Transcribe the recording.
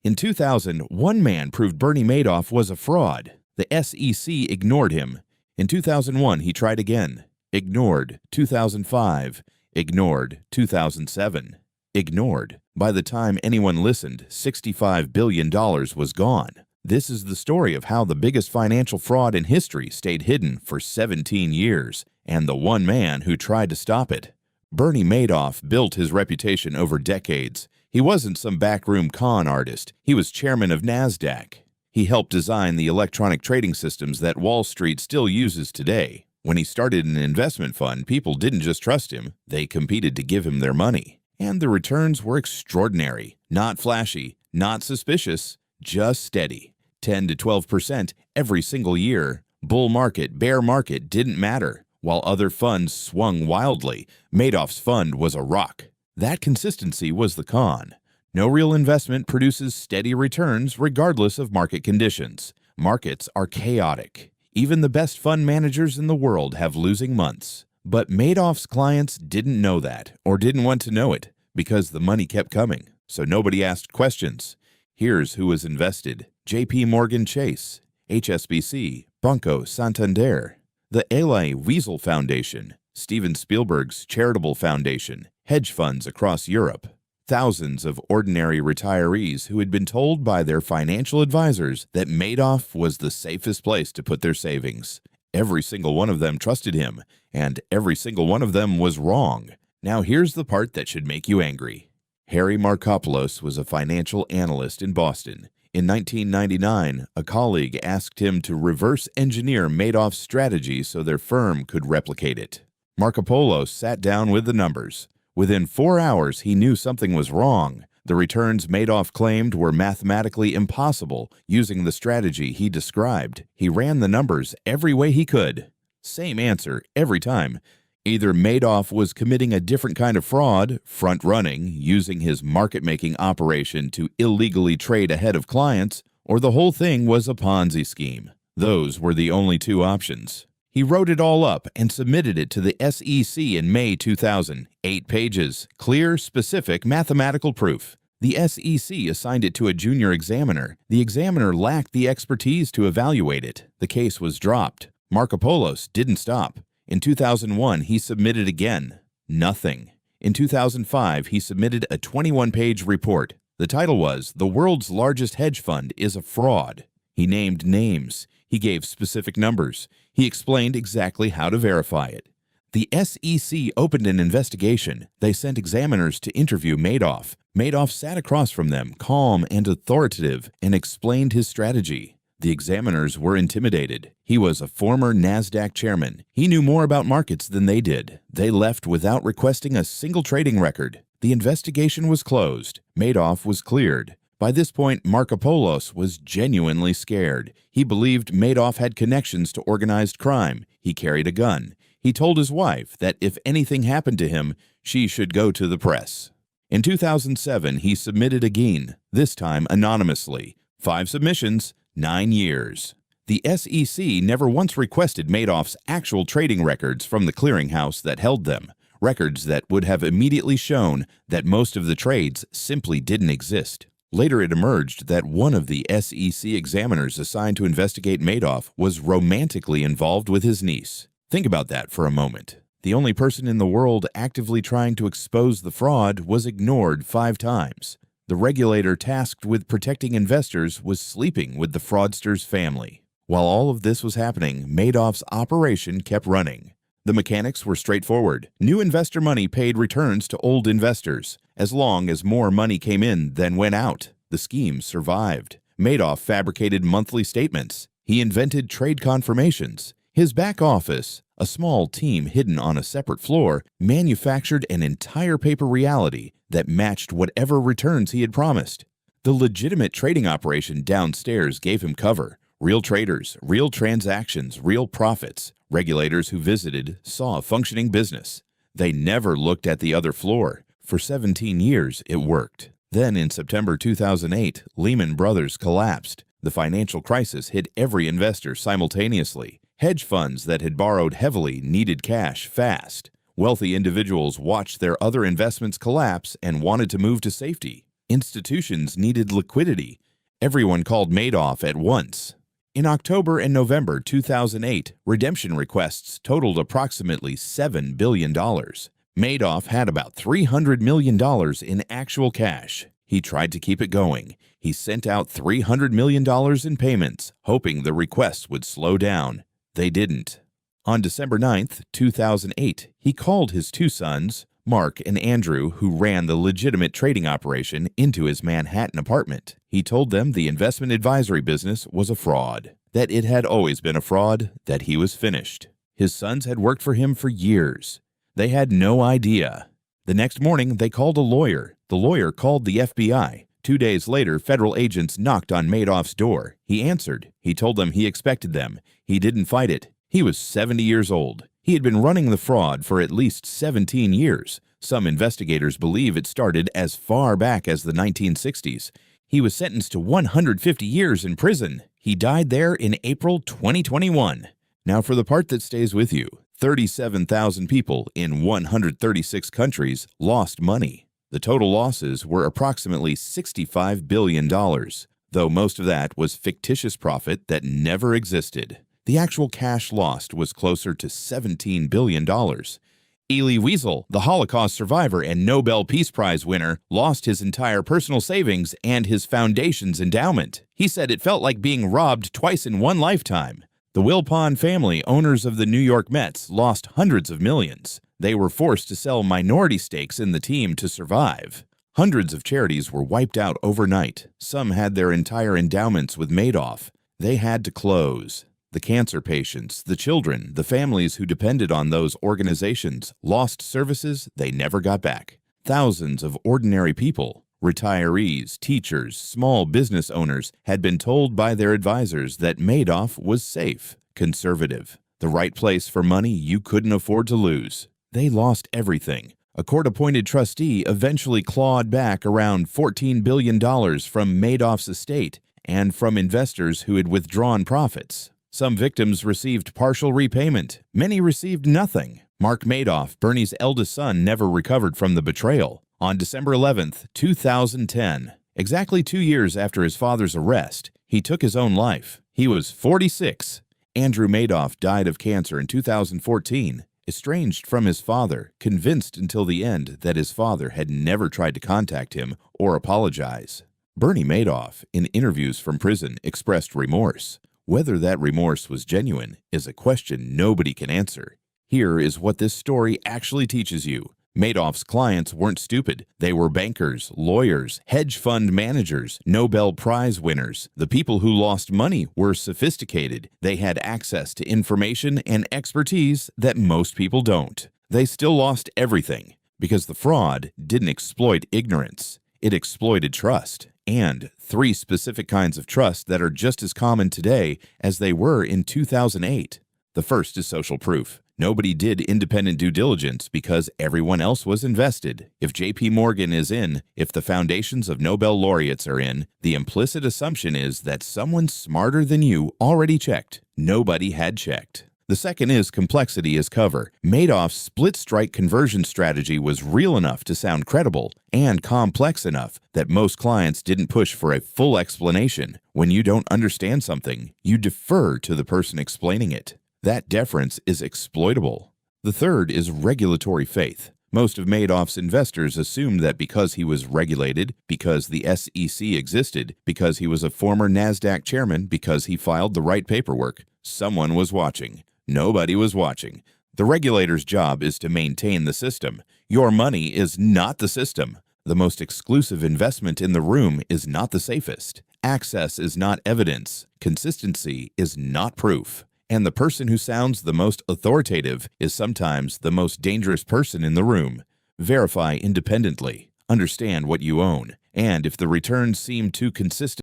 In 2000, one man proved Bernie Madoff was a fraud. The SEC ignored him. In 2001, he tried again. Ignored. 2005. Ignored. 2007. Ignored. By the time anyone listened, $65 billion was gone. This is the story of how the biggest financial fraud in history stayed hidden for 17 years, and the one man who tried to stop it. Bernie Madoff built his reputation over decades. He wasn't some backroom con artist. He was chairman of NASDAQ. He helped design the electronic trading systems that Wall Street still uses today. When he started an investment fund, people didn't just trust him, they competed to give him their money. And the returns were extraordinary. Not flashy, not suspicious, just steady. 10 to 12% every single year. Bull market, bear market didn't matter. While other funds swung wildly, Madoff's fund was a rock. That consistency was the con. No real investment produces steady returns regardless of market conditions. Markets are chaotic. Even the best fund managers in the world have losing months. But Madoff's clients didn't know that, or didn't want to know it, because the money kept coming, so nobody asked questions. Here's who was invested: J.P. Morgan Chase, HSBC, Banco Santander, the Elie Wiesel Foundation, Steven Spielberg's charitable foundation, hedge funds across Europe, thousands of ordinary retirees who had been told by their financial advisors that Madoff was the safest place to put their savings. Every single one of them trusted him, and every single one of them was wrong. Now here's the part that should make you angry. Harry Markopolos was a financial analyst in Boston. In 1999, a colleague asked him to reverse engineer Madoff's strategy so their firm could replicate it. Markopolos sat down with the numbers. Within 4 hours, he knew something was wrong. The returns Madoff claimed were mathematically impossible using the strategy he described. He ran the numbers every way he could. Same answer every time. Either Madoff was committing a different kind of fraud, front-running, using his market-making operation to illegally trade ahead of clients, or the whole thing was a Ponzi scheme. Those were the only two options. He wrote it all up and submitted it to the SEC in May 2000. 8 pages, clear, specific mathematical proof. The SEC assigned it to a junior examiner. The examiner lacked the expertise to evaluate it. The case was dropped. Markopolos didn't stop. In 2001, he submitted again. Nothing. In 2005, he submitted a 21-page report. The title was, "The World's Largest Hedge Fund is a Fraud." He named names. He gave specific numbers. He explained exactly how to verify it. The SEC opened an investigation. They sent examiners to interview Madoff. Madoff sat across from them, calm and authoritative, and explained his strategy. The examiners were intimidated. He was a former NASDAQ chairman. He knew more about markets than they did. They left without requesting a single trading record. The investigation was closed. Madoff was cleared. By this point, Markopolos was genuinely scared. He believed Madoff had connections to organized crime. He carried a gun. He told his wife that if anything happened to him, she should go to the press. In 2007, he submitted again, this time anonymously. 5 submissions, 9 years. The SEC never once requested Madoff's actual trading records from the clearinghouse that held them, records that would have immediately shown that most of the trades simply didn't exist. Later it emerged that one of the SEC examiners assigned to investigate Madoff was romantically involved with his niece. Think about that for a moment. The only person in the world actively trying to expose the fraud was ignored 5 times. The regulator tasked with protecting investors was sleeping with the fraudster's family. While all of this was happening, Madoff's operation kept running. The mechanics were straightforward. New investor money paid returns to old investors. As long as more money came in than went out, the scheme survived. Madoff fabricated monthly statements. He invented trade confirmations. His back office, a small team hidden on a separate floor, manufactured an entire paper reality that matched whatever returns he had promised. The legitimate trading operation downstairs gave him cover. Real traders, real transactions, real profits. Regulators who visited saw a functioning business. They never looked at the other floor. For 17 years, it worked. Then in September 2008, Lehman Brothers collapsed. The financial crisis hit every investor simultaneously. Hedge funds that had borrowed heavily needed cash fast. Wealthy individuals watched their other investments collapse and wanted to move to safety. Institutions needed liquidity. Everyone called Madoff at once. In October and November 2008, redemption requests totaled approximately $7 billion. Madoff had about $300 million in actual cash. He tried to keep it going. He sent out $300 million in payments, hoping the requests would slow down. They didn't. On December 9, 2008, he called his two sons, Mark and Andrew, who ran the legitimate trading operation, into his Manhattan apartment. He told them the investment advisory business was a fraud, that it had always been a fraud, that he was finished. His sons had worked for him for years. They had no idea. The next morning, they called a lawyer. The lawyer called the FBI. 2 days later, federal agents knocked on Madoff's door. He answered. He told them he expected them. He didn't fight it. He was 70 years old. He had been running the fraud for at least 17 years. Some investigators believe it started as far back as the 1960s. He was sentenced to 150 years in prison. He died there in April 2021. Now for the part that stays with you. 37,000 people in 136 countries lost money. The total losses were approximately $65 billion, though most of that was fictitious profit that never existed. The actual cash lost was closer to $17 billion. Elie Wiesel, the Holocaust survivor and Nobel Peace Prize winner, lost his entire personal savings and his foundation's endowment. He said it felt like being robbed twice in one lifetime. The Wilpon family, owners of the New York Mets, lost hundreds of millions. They were forced to sell minority stakes in the team to survive. Hundreds of charities were wiped out overnight. Some had their entire endowments with Madoff. They had to close. The cancer patients, the children, the families who depended on those organizations lost services they never got back. Thousands of ordinary people, retirees, teachers, small business owners had been told by their advisors that Madoff was safe, conservative, the right place for money you couldn't afford to lose. They lost everything. A court-appointed trustee eventually clawed back around $14 billion from Madoff's estate and from investors who had withdrawn profits. Some victims received partial repayment. Many received nothing. Mark Madoff, Bernie's eldest son, never recovered from the betrayal. On December 11, 2010, exactly 2 years after his father's arrest, he took his own life. He was 46. Andrew Madoff died of cancer in 2014, estranged from his father, convinced until the end that his father had never tried to contact him or apologize. Bernie Madoff, in interviews from prison, expressed remorse. Whether that remorse was genuine is a question nobody can answer. Here is what this story actually teaches you. Madoff's clients weren't stupid. They were bankers, lawyers, hedge fund managers, Nobel Prize winners. The people who lost money were sophisticated. They had access to information and expertise that most people don't. They still lost everything because the fraud didn't exploit ignorance. It exploited trust, and 3 specific kinds of trust that are just as common today as they were in 2008. The first is social proof. Nobody did independent due diligence because everyone else was invested. If JP Morgan is in, if the foundations of Nobel laureates are in, the implicit assumption is that someone smarter than you already checked. Nobody had checked. The second is complexity as cover. Madoff's split-strike conversion strategy was real enough to sound credible and complex enough that most clients didn't push for a full explanation. When you don't understand something, you defer to the person explaining it. That deference is exploitable. The third is regulatory faith. Most of Madoff's investors assumed that because he was regulated, because the SEC existed, because he was a former NASDAQ chairman, because he filed the right paperwork, someone was watching. Nobody was watching. The regulator's job is to maintain the system. Your money is not the system. The most exclusive investment in the room is not the safest. Access is not evidence. Consistency is not proof. And the person who sounds the most authoritative is sometimes the most dangerous person in the room. Verify independently. Understand what you own. And if the returns seem too consistent,